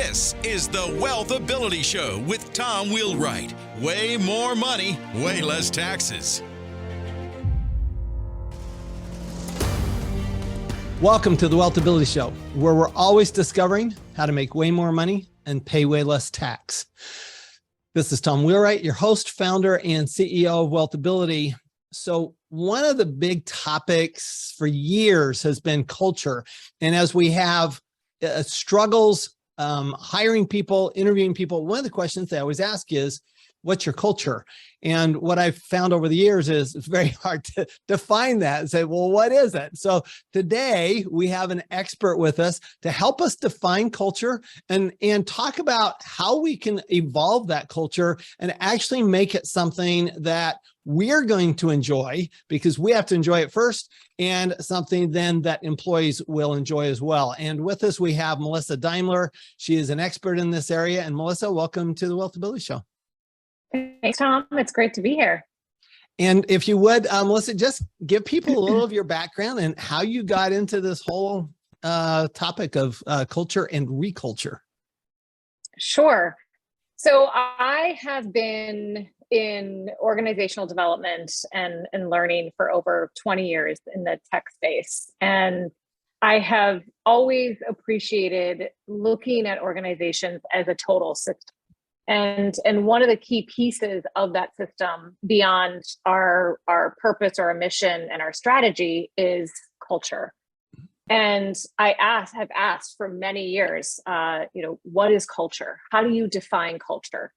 This is the WealthAbility Show with Tom Wheelwright. Way more money, way less taxes. Welcome to the WealthAbility Show, where we're always discovering how to make way more money and pay way less tax. This is Tom Wheelwright, your host, founder, and CEO of WealthAbility. So one of the big topics for years has been culture. And as we have struggles hiring people, interviewing people, one of the questions they always ask is, what's your culture? And what I've found over the years is it's very hard to define that and say, well, what is it? So today we have an expert with us to help us define culture and talk about how we can evolve that culture and actually make it something that we're going to enjoy, because we have to enjoy it first, and something then that employees will enjoy as well. And with us, we have Melissa Daimler. She is an expert in this area. And Melissa, welcome to the WealthAbility Show. Thanks, Tom. It's great to be here. And if you would, Melissa, just give people a little of your background and how you got into this whole topic of culture and reculture. Sure. So I have been in organizational development and learning for over 20 years in the tech space. And I have always appreciated looking at organizations as a total system. And one of the key pieces of that system beyond our purpose or our mission and our strategy is culture. And have asked for many years, what is culture? How do you define culture?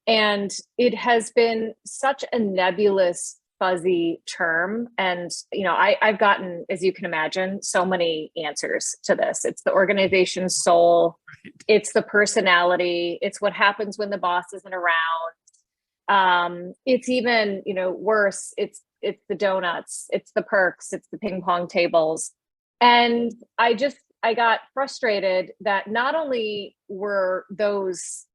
And it has been such a nebulous, fuzzy term. And, I've gotten, as you can imagine, so many answers to this. It's the organization's soul. It's the personality. It's what happens when the boss isn't around. It's even, worse. It's the donuts. It's the perks. It's the ping pong tables. And I got frustrated that not only were those,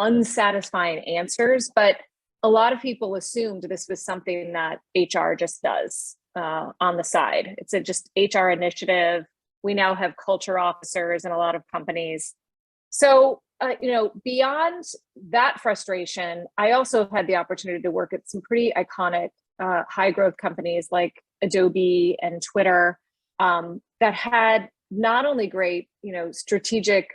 unsatisfying answers, but a lot of people assumed this was something that HR just does on the side. It's just HR initiative. We now have culture officers in a lot of companies. So, beyond that frustration, I also had the opportunity to work at some pretty iconic high growth companies like Adobe and Twitter that had not only great, strategic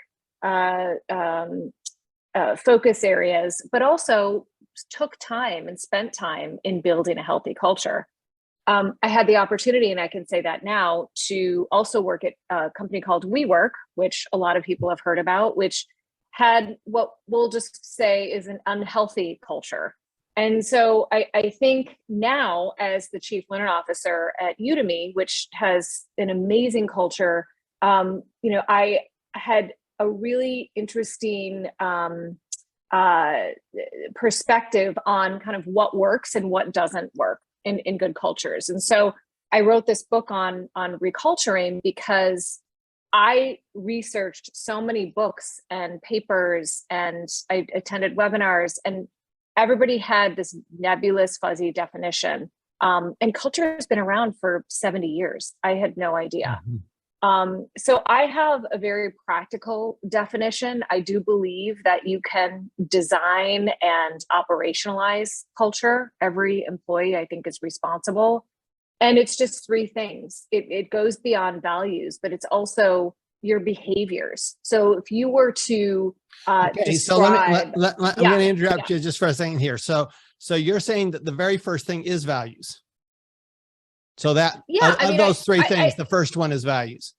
focus areas, but also took time and spent time in building a healthy culture. I had the opportunity, and I can say that now, to also work at a company called WeWork, which a lot of people have heard about, which had what we'll just say is an unhealthy culture. And so I think now, as the Chief Learning Officer at Udemy, which has an amazing culture, I had a really interesting perspective on kind of what works and what doesn't work in good cultures. And so I wrote this book on reculturing because I researched so many books and papers, and I attended webinars, and everybody had this nebulous, fuzzy definition. And culture has been around for 70 years. I had no idea. Mm-hmm. So I have a very practical definition. I do believe that you can design and operationalize culture. Every employee, I think, is responsible. And it's just three things. It goes beyond values, but it's also your behaviors. So if you were to describe... I'm going to interrupt you just for a second here. So you're saying that the very first thing is values. So that those three things, the first one is values.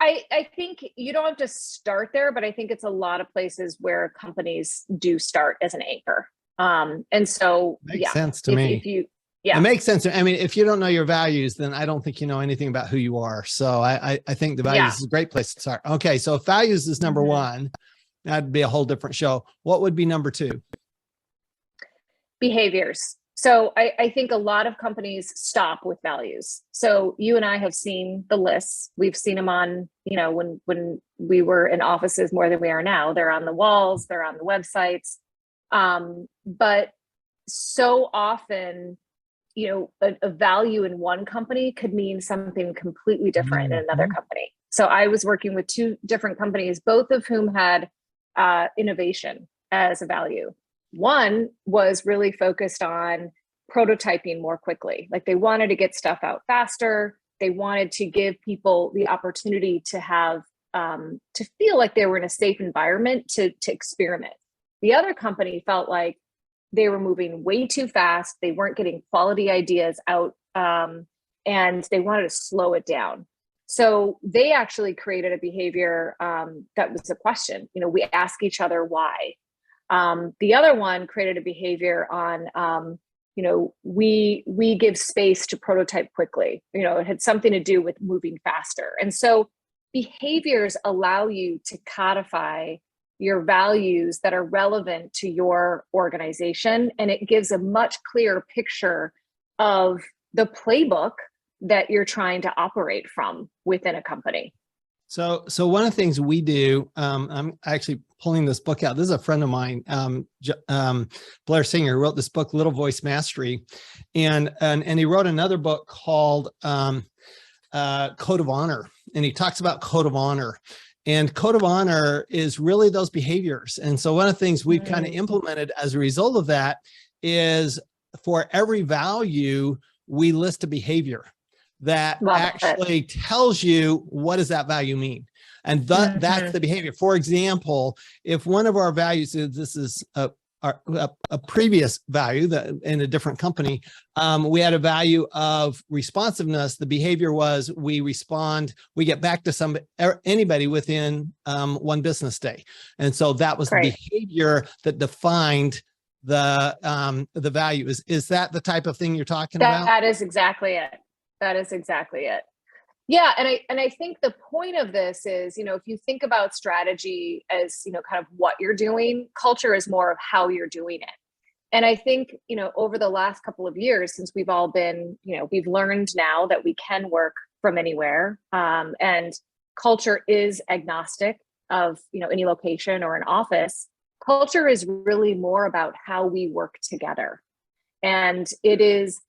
I think you don't have to start there, but I think it's a lot of places where companies do start as an anchor. And so, makes sense to me. It makes sense. I mean, if you don't know your values, then I don't think you know anything about who you are. So I think the values is a great place to start. Okay. So if values is number one, that'd be a whole different show. What would be number two? Behaviors. So I think a lot of companies stop with values. So you and I have seen the lists. We've seen them on, when we were in offices more than we are now. They're on the walls, they're on the websites. But so often, a value in one company could mean something completely different in another company. So I was working with two different companies, both of whom had innovation as a value. One was really focused on prototyping more quickly. Like they wanted to get stuff out faster. They wanted to give people the opportunity to have, to feel like they were in a safe environment to experiment. The other company felt like they were moving way too fast. They weren't getting quality ideas out, and they wanted to slow it down. So they actually created a behavior that was a question. You know, we ask each other why. The other one created a behavior on, you know, we give space to prototype quickly. You know, it had something to do with moving faster. And so behaviors allow you to codify your values that are relevant to your organization, and it gives a much clearer picture of the playbook that you're trying to operate from within a company. So one of the things we do, I'm actually pulling this book out. This is a friend of mine, Blair Singer, wrote this book, Little Voice Mastery, and he wrote another book called Code of Honor, and he talks about Code of Honor. And Code of Honor is really those behaviors. And so one of the things we've kind of implemented as a result of that is for every value, we list a behavior that actually tells you what does that value mean. And that's the behavior. For example, if one of our values is, this is a previous value that in a different company, we had a value of responsiveness. The behavior was we respond, we get back to anybody within 1 business day. And so that was the behavior that defined the value. Is that the type of thing you're talking about? That is exactly it. That is exactly it. Yeah, and I think the point of this is, you know, if you think about strategy as, you know, kind of what you're doing, culture is more of how you're doing it. And I think, you know, over the last couple of years, since we've all been, you know, we've learned now that we can work from anywhere, and culture is agnostic of, you know, any location or an office. Culture is really more about how we work together, and it is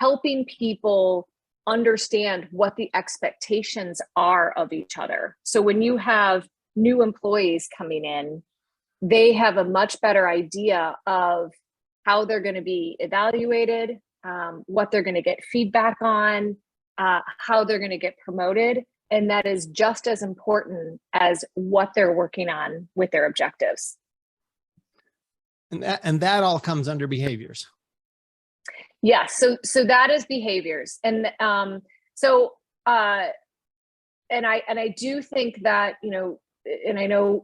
helping people understand what the expectations are of each other. So when you have new employees coming in, they have a much better idea of how they're going to be evaluated, what they're going to get feedback on, how they're going to get promoted. And that is just as important as what they're working on with their objectives. And that all comes under behaviors. Yes, so that is behaviors, and and I do think that, you know, and I know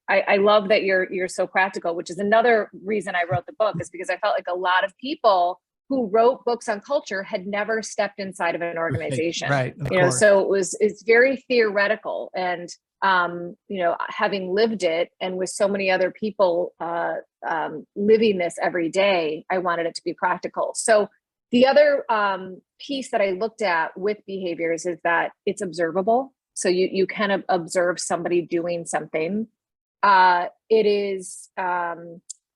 I love that you're so practical, which is another reason I wrote the book, is because I felt like a lot of people who wrote books on culture had never stepped inside of an organization, right? You know, so it's very theoretical, and you know, having lived it and with so many other people living this every day, I wanted it to be practical. So the other piece that I looked at with behaviors is that it's observable. So you can observe somebody doing something.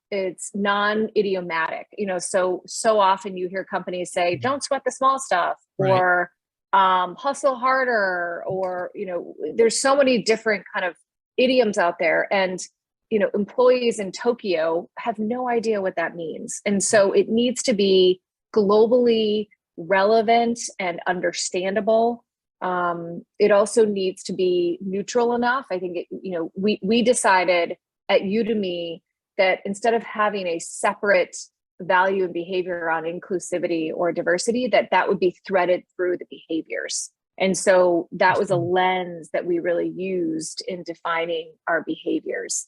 It's non-idiomatic. You know, so often you hear companies say, "Don't sweat the small stuff," or hustle harder, or, you know, there's so many different kind of idioms out there, and, you know, employees in Tokyo have no idea what that means. And so it needs to be globally relevant and understandable. It also needs to be neutral enough. I think, you know, we decided at Udemy that instead of having a separate value and behavior on inclusivity or diversity, that would be threaded through the behaviors. And so that was a lens that we really used in defining our behaviors.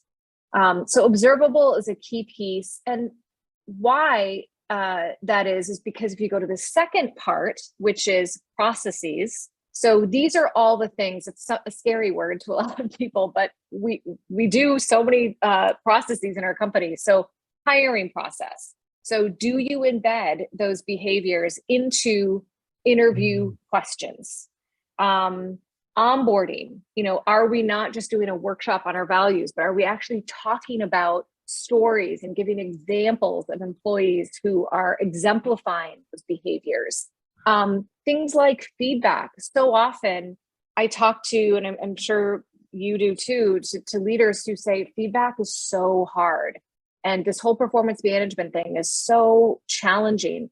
So observable is a key piece. And why that is because if you go to the second part, which is processes, so these are all the things, it's a scary word to a lot of people, but we do so many processes in our company. So hiring process. So do you embed those behaviors into interview questions? Onboarding, you know, are we not just doing a workshop on our values, but are we actually talking about stories and giving examples of employees who are exemplifying those behaviors? Things like feedback. So often I talk to, and I'm sure you do too, to leaders who say feedback is so hard. And this whole performance management thing is so challenging.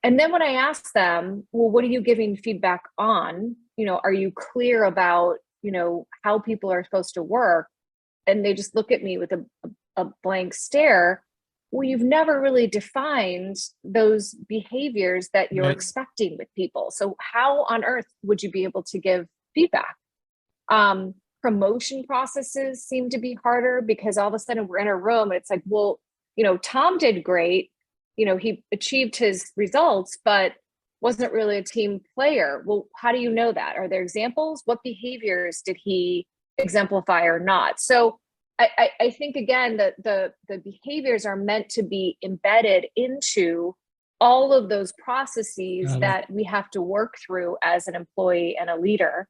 And then when I ask them, well, what are you giving feedback on? Are you clear about, how people are supposed to work? And they just look at me with a blank stare. Well, you've never really defined those behaviors that you're expecting with people. So how on earth would you be able to give feedback? Promotion processes seem to be harder because all of a sudden we're in a room and it's like, well, Tom did great. He achieved his results, but wasn't really a team player. Well, how do you know that? Are there examples? What behaviors did he exemplify or not? So I think, again, that the behaviors are meant to be embedded into all of those processes that we have to work through as an employee and a leader.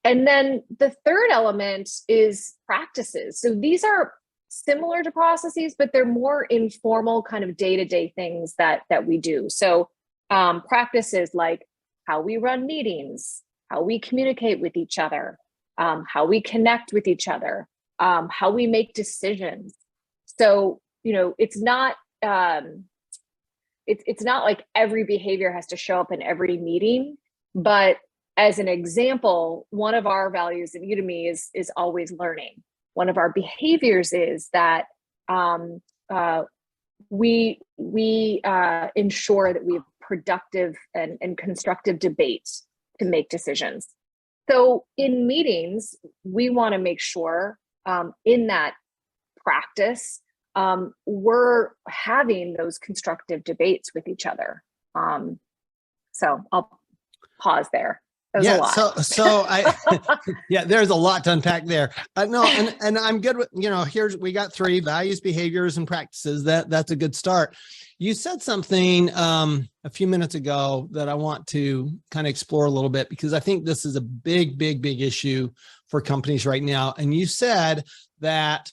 And then the third element is practices. So these are similar to processes, but they're more informal kind of day-to-day things that we do. So practices like how we run meetings, how we communicate with each other, how we connect with each other, how we make decisions. So, it's not it's not like every behavior has to show up in every meeting, but as an example, one of our values at Udemy is always learning. One of our behaviors is that we ensure that we have productive and constructive debates to make decisions. So in meetings, we want to make sure in that practice, we're having those constructive debates with each other. So I'll pause there. Yeah, so I, yeah, there's a lot to unpack there. No, and I'm good with, we got 3 values, behaviors, and practices. That's a good start. You said something a few minutes ago that I want to kind of explore a little bit, because I think this is a big issue for companies right now. And you said that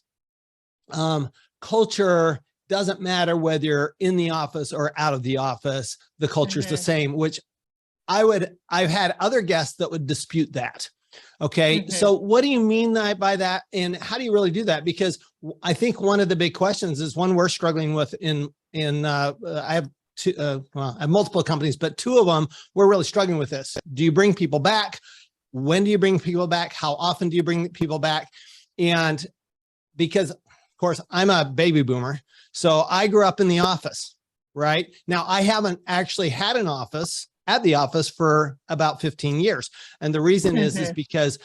culture doesn't matter whether you're in the office or out of the office, the culture is the same, which I've had other guests that would dispute that. Okay. So what do you mean by that? And how do you really do that? Because I think one of the big questions is one we're struggling with I have I have multiple companies, but 2 of them, we're really struggling with this. Do you bring people back? When do you bring people back? How often do you bring people back? And because of course I'm a baby boomer, so I grew up in the office, right? Now I haven't actually had an office at the office for about 15 years. And the reason is because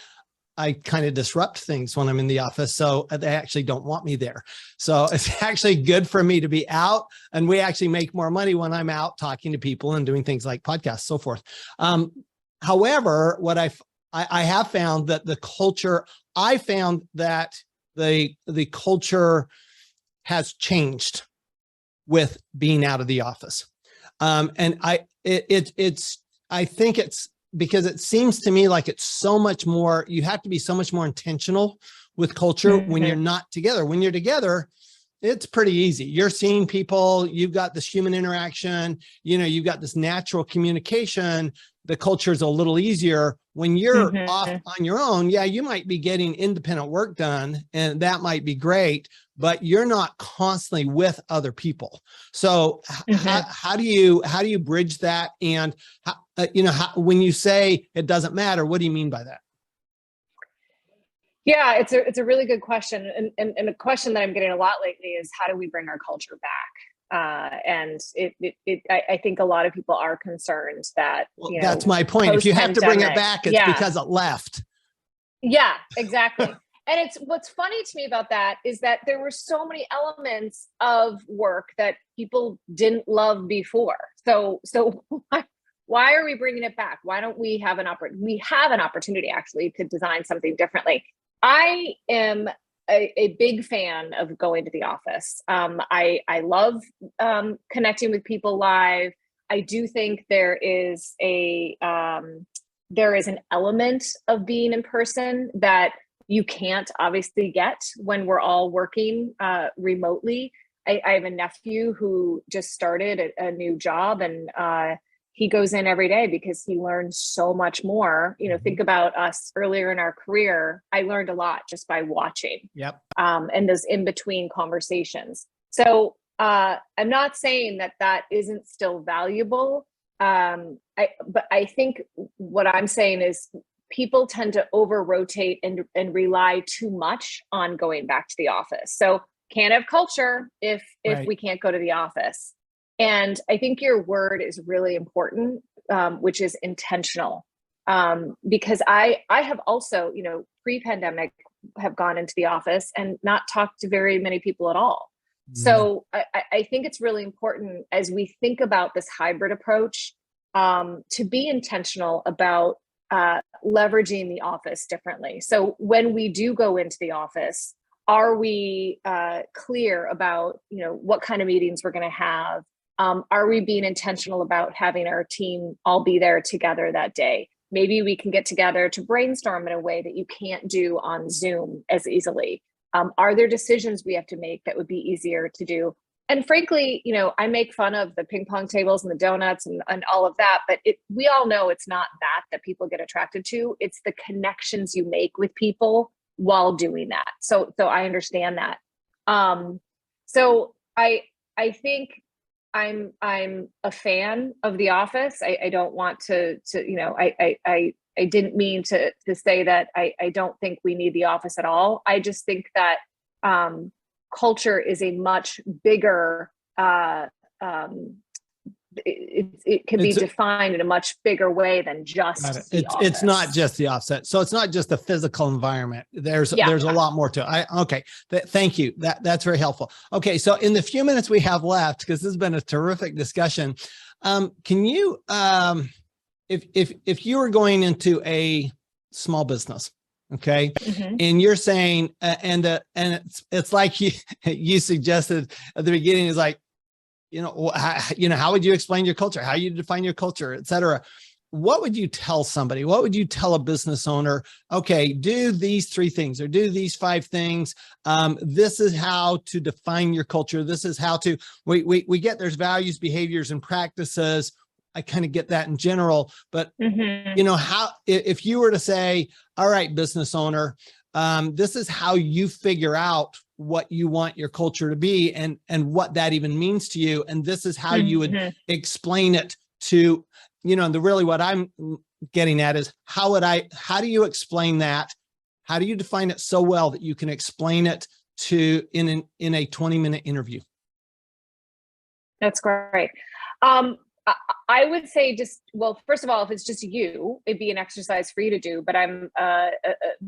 I kind of disrupt things when I'm in the office. So they actually don't want me there. So it's actually good for me to be out, and we actually make more money when I'm out talking to people and doing things like podcasts, so forth. However, what I have found that the culture, the culture has changed with being out of the office. And I think it's because it seems to me like it's so much more, you have to be so much more intentional with culture when you're not together. When you're together, it's pretty easy. You're seeing people, you've got this human interaction, you've got this natural communication. The culture is a little easier. When you're off on your own, yeah, you might be getting independent work done, and that might be great, but you're not constantly with other people. So how do you bridge that? And when you say it doesn't matter, what do you mean by that? Yeah, it's a really good question. And a question that I'm getting a lot lately is, how do we bring our culture back? And I think a lot of people are concerned that, that's my point. If you have to bring it back, it's because it left. Yeah, exactly. And what's funny to me about that is that there were so many elements of work that people didn't love before. So why are we bringing it back? Why don't we have an opportunity actually to design something differently? I am a big fan of going to the office. I love connecting with people live. I do think there is an element of being in person that you can't obviously get when we're all working remotely. I have a nephew who just started a new job, and he goes in every day because he learns so much more. Think about us earlier in our career. I learned a lot just by watching. Yep. And those in between conversations. So I'm not saying that isn't still valuable. But I think what I'm saying is people tend to over rotate and rely too much on going back to the office. So can't have culture if Right. we can't go to the office. And I think your word is really important, which is intentional. Because I have also, pre-pandemic have gone into the office and not talked to very many people at all. So I think it's really important as we think about this hybrid approach, to be intentional about leveraging the office differently. So when we do go into the office, are we clear about what kind of meetings we're going to have? Are we being intentional about having our team all be there together that day? Maybe we can get together to brainstorm in a way that you can't do on Zoom as easily. Are there decisions we have to make that would be easier to do? And frankly, I make fun of the ping pong tables and the donuts and all of that, but we all know it's not that people get attracted to. It's the connections you make with people while doing that. So I understand that. So I think I'm a fan of the office. I don't want to I didn't mean to say that I don't think we need the office at all. I just think that culture is a much bigger, it can be defined in a much bigger way than just the office. It's not just the offset. So it's not just the physical environment. There's a lot more to it. Thank you. That's very helpful. Okay. So in the few minutes we have left, because this has been a terrific discussion, can you, if you were going into a small business, okay, and you're saying, and it's like you suggested at the beginning, is like, how would you explain your culture? How you define your culture, et cetera? What would you tell somebody? What would you tell a business owner? Okay, do these 3 things or do these 5 things. This is how to define your culture. This is how to, we get there's values, behaviors, and practices. I kind of get that in general, but how, if you were to say, all right, business owner, this is how you figure out what you want your culture to be and what that even means to you. And this is how you would explain it to, really what I'm getting at is how do you explain that? How do you define it so well that you can explain it to in a 20-minute interview? That's great. I would say first of all, if it's just you, it'd be an exercise for you to do, but I'm a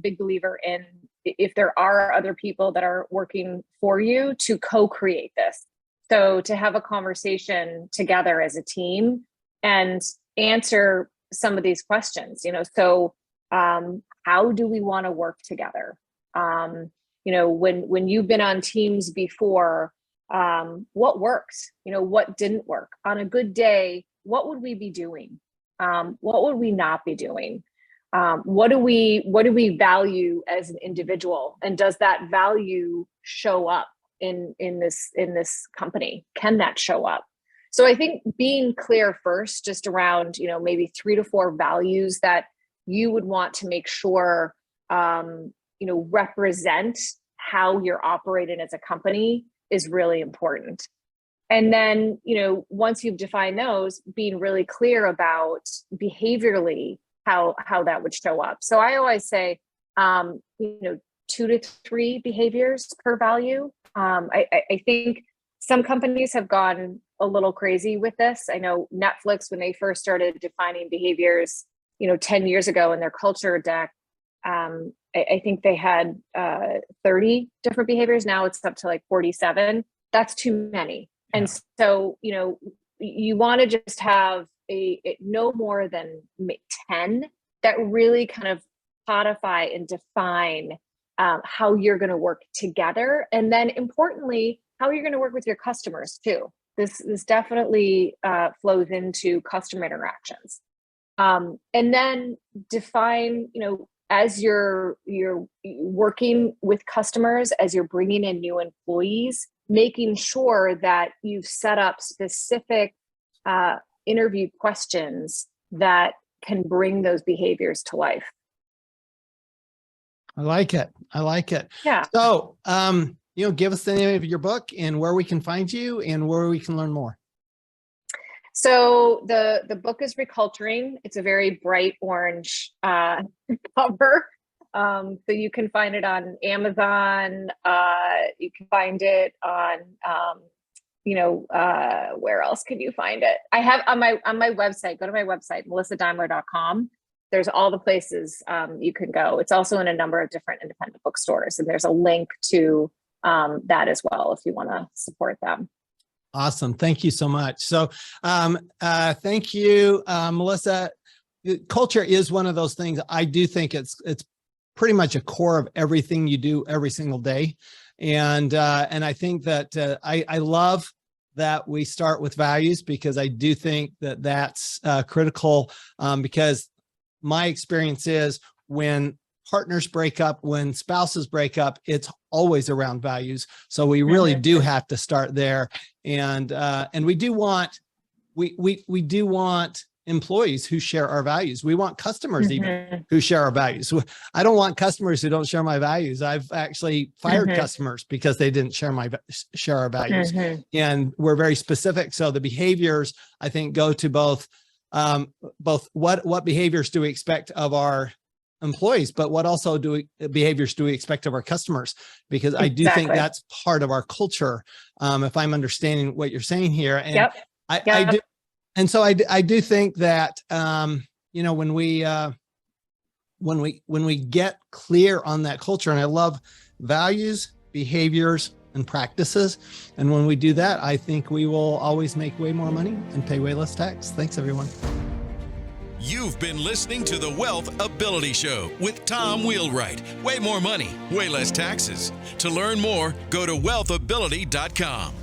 big believer in if there are other people that are working for you to co-create this. So to have a conversation together as a team and answer some of these questions, so how do we want to work together? When you've been on teams before, what worked, what didn't work on a good day, what would we be doing? What would we not be doing? What do we value as an individual? And does that value show up in this company? Can that show up? So I think being clear first, just around, maybe 3 to 4 values that you would want to make sure, represent how you're operating as a company is really important. And then, once you've defined those, being really clear about behaviorally how that would show up. So I always say, 2 to 3 behaviors per value. I think some companies have gone a little crazy with this. I know Netflix, when they first started defining behaviors, 10 years ago in their culture deck, I think they had 30 different behaviors. Now it's up to like 47. That's too many. Yeah. And so, you want to just have no more than 10 that really kind of codify and define how you're going to work together. And then importantly, how you're going to work with your customers too. This definitely flows into customer interactions. And then define, as you're working with customers, as you're bringing in new employees, making sure that you've set up specific interview questions that can bring those behaviors to life. I like it. I like it. Yeah. So, give us the name of your book and where we can find you and where we can learn more. So the book is Reculturing. It's a very bright orange cover. So you can find it on Amazon. You can find it on, where else can you find it? I have on my website. Go to my website, melissadaimler.com. There's all the places you can go. It's also in a number of different independent bookstores, and there's a link to that as well if you want to support them. Awesome. Thank you so much. So thank you, Melissa. Culture is one of those things. I do think it's pretty much a core of everything you do every single day. And I think that I love that we start with values, because I do think that that's critical, because my experience is when partners break up, when spouses break up, it's always around values. So we really do have to start there. And we do want employees who share our values. We want customers even who share our values. I don't want customers who don't share my values. I've actually fired customers because they didn't share our values. And we're very specific. So the behaviors, I think, go to both what behaviors do we expect of our employees, but what also behaviors do we expect of our customers? Because I do think that's part of our culture. If I'm understanding what you're saying here, and I do. And so I do think that, when we get clear on that culture, and I love values, behaviors, and practices. And when we do that, I think we will always make way more money and pay way less tax. Thanks, everyone. You've been listening to the WealthAbility Show with Tom Wheelwright. Way more money, way less taxes. To learn more, go to WealthAbility.com.